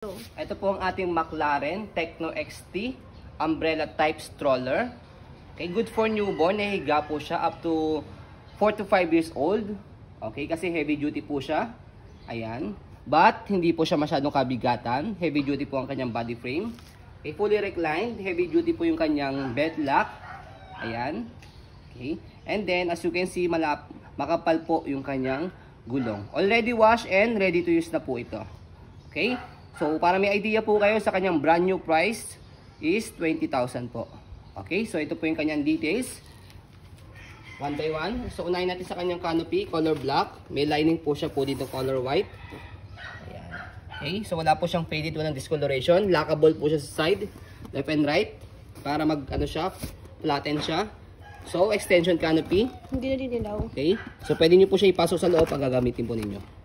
Ito po ang ating McLaren Tekno XT umbrella type stroller. Okay, good for newborn. Nahiga po siya up to 4 to 5 years old. Okay, kasi heavy duty po siya. Ayan. But hindi po siya masyadong kabigatan. Heavy duty po ang kanyang body frame. Okay, fully reclined. Heavy duty po yung kanyang bed lock. Ayan. Okay. And then as you can see, makapal po yung kanyang gulong. Already washed and ready to use na po ito. Okay. So, para may idea po kayo sa kanyang brand new price is 20,000 po. Okay, so ito po yung kanyang details. One by one. So, unahin natin sa kanyang canopy, color black. May lining po siya po dito, color white. Ayan. Okay, so wala po siyang faded, walang discoloration. Lockable po siya sa side, left and right. Para flatten siya. So, extension canopy. Hindi na dinilaw. Okay, so pwede nyo po siya ipasok sa loob pag gagamitin po ninyo.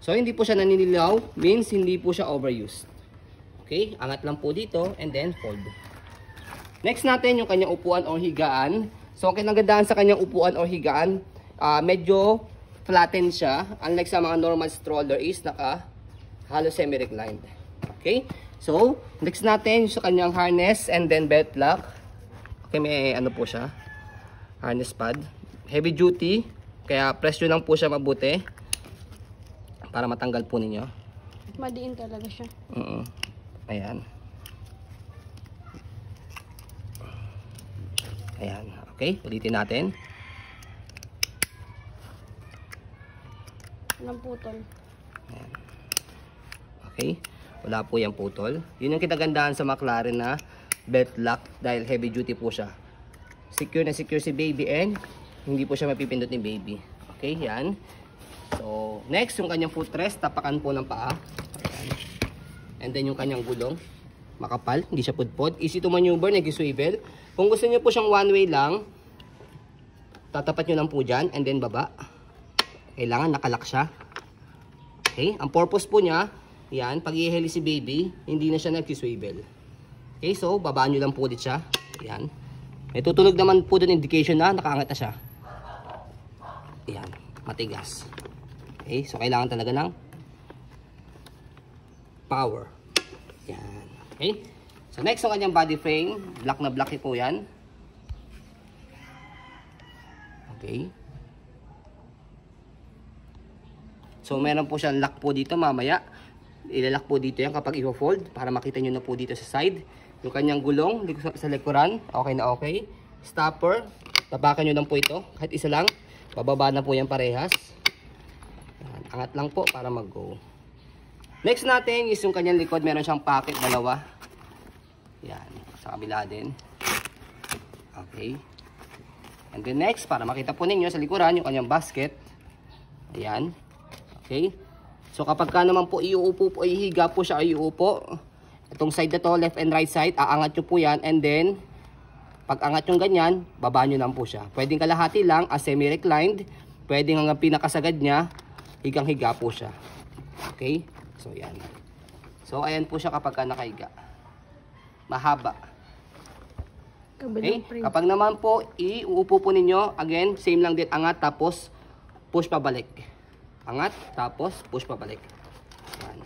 So, hindi po siya naninilaw, means hindi po siya overused. Okay, angat lang po dito and then fold. Next natin yung kanyang upuan or higaan. So, ang kinagandaan sa kanyang upuan or higaan, medyo flatten siya. Unlike sa mga normal stroller is halos semi-reclined. Okay, so, next natin sa kanyang harness and then belt lock. Okay, may ano po siya, harness pad. Heavy duty, kaya press nyo lang po siya mabuti. Para matanggal po ninyo. Madiin talaga siya. Ayan. Ayan. Okay, ulitin natin. Walang putol. Ayan. Okay, wala po yung putol. Yun yung kinagandaan sa McLaren na belt lock dahil heavy duty po siya. Secure na secure si baby and hindi po siya mapipindot ni baby. Okay, yan. So, next, yung kanyang footrest, tapakan po ng paa. Ayan. And then yung kanyang gulong, makapal, hindi siya pudpod. Easy to maneuver, nag-swivel. Kung gusto niyo po siyang one way lang, tatapat nyo lang po dyan, and then baba. Kailangan nakalock siya. Okay, ang purpose po niya, yan, pag i-heli si baby, hindi na siya nag-swivel. Okay, so, babaan nyo lang po ulit siya. Yan. May tutunog naman po doon indication na nakaangat na siya. Yan, matigas. Okay, so kailangan talaga ng power. Yan. Okay. So next, ang kanyang body frame. Black na black po yan. Okay. So meron po siyang lock po dito mamaya. Ilalak po dito yan kapag i-fold para makita nyo na po dito sa side. Yung kanyang gulong sa likuran. Okay na okay. Stopper. Tapakan nyo lang po ito. Kahit isa lang. Bababa na po yan parehas. Angat lang po para mag-go. Next natin is yung kanyang likod. Meron siyang pocket, dalawa. Yan. Sa kabila din. Okay. And then next, para makita po ninyo sa likuran, yung kanyang basket. Ayan. Okay. So kapag ka naman po iuupo po, ihiga po siya, iuupo. Itong side na to, left and right side, aangat nyo po yan. And then, pag angat yung ganyan, baba nyo lang po siya. Pwedeng kalahati lang, as semi-reclined. Pwedeng hanggang pinakasagad niya, higang-higa po siya. Okay? So, yan. So, ayan po siya kapag nakahiga. Mahaba. Okay? Kapag naman po, iuupo po ninyo, again, same lang din, angat, tapos push pabalik. Angat, tapos push pabalik. Yan.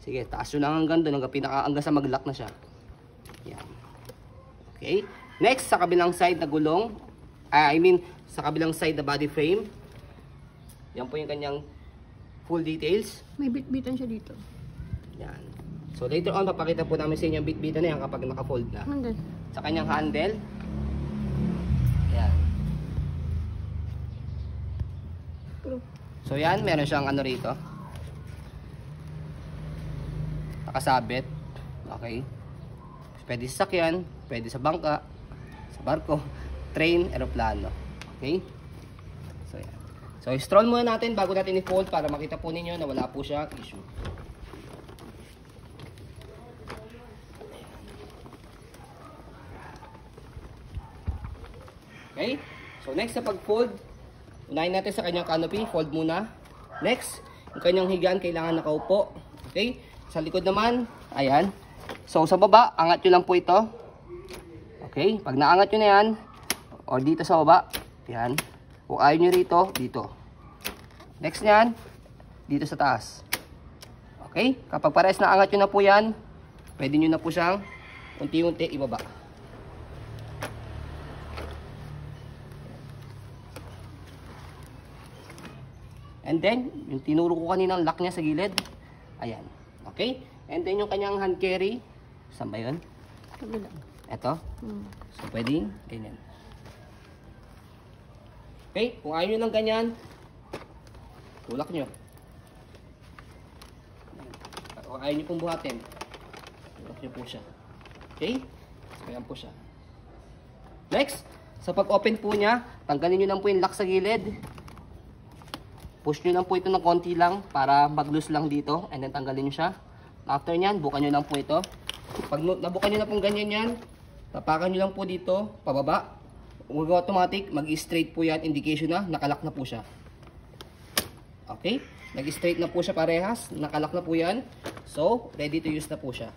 Sige, taas nyo lang hanggang doon, hanggang sa mag-lock na siya. Yan. Okay? Next, sa kabilang side na gulong, sa kabilang side na body frame, yan po yung kanyang full details. May bit-bitan siya dito. Yan. So later on, papakita po namin sa inyo yung bit-bitan na yan kapag naka-fold na. Hanggang. Sa kanyang handle. Yan. So yan, meron siyang ano rito. Nakasabit. Okay. Pwede sa sakyan, pwede sa bangka, sa barko, train, eroplano. Okay. So yan. So, i-stroll muna natin bago natin i-fold para makita po ninyo na wala po siya issue. Okay? So, next sa pag-fold, unahin natin sa kanyang canopy. Fold muna. Next, yung kanyang higaan kailangan nakaupo. Okay? Sa likod naman, ayan. So, sa baba, angat nyo lang po ito. Okay? Pag naangat nyo na yan, o dito sa baba, yan. Kung ayaw nyo rito, dito. Next nyan, dito sa taas. Okay. Okay? Kapag parehas na angat nyo na po yan, pwede nyo na po siyang unti-unti ibaba. And then, yung tinuro ko kanina ang lock niya sa gilid. Ayan. Okay? And then yung kanyang hand carry. Saan ba yun? Kabila. Ito. So, pwedeng ganyan. Okay? Kung ayaw nyo ng ganyan, tulak nyo. Kung ayaw nyo pong buhatin, tulak nyo po siya. Okay? So, ayan po siya. Next, sa pag-open po niya, tanggalin nyo lang po yung lock sa gilid. Push nyo lang po ito ng konti lang para mag-loose lang dito. And then tanggalin nyo siya. After nyan, bukan nyo lang po ito. Pag nabukan nyo na pong ganyan yan, tapakan nyo lang po dito, pababa. Huwag automatic, mag-straight po yan. Indication na, nakalak na po siya. Okay? Nag-straight na po siya parehas. Nakalak na po yan. So, ready to use na po siya.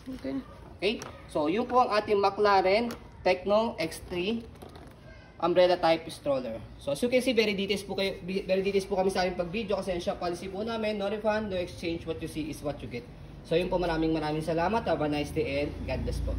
Okay. Okay? So, yun po ang ating McLaren Tecno X3 umbrella type stroller. So as you can see, very details po kami sa aming pag-video kasi ang shop policy po namin, no refund, no exchange, what you see is what you get. So yun po, maraming salamat. Have a nice day and God bless po.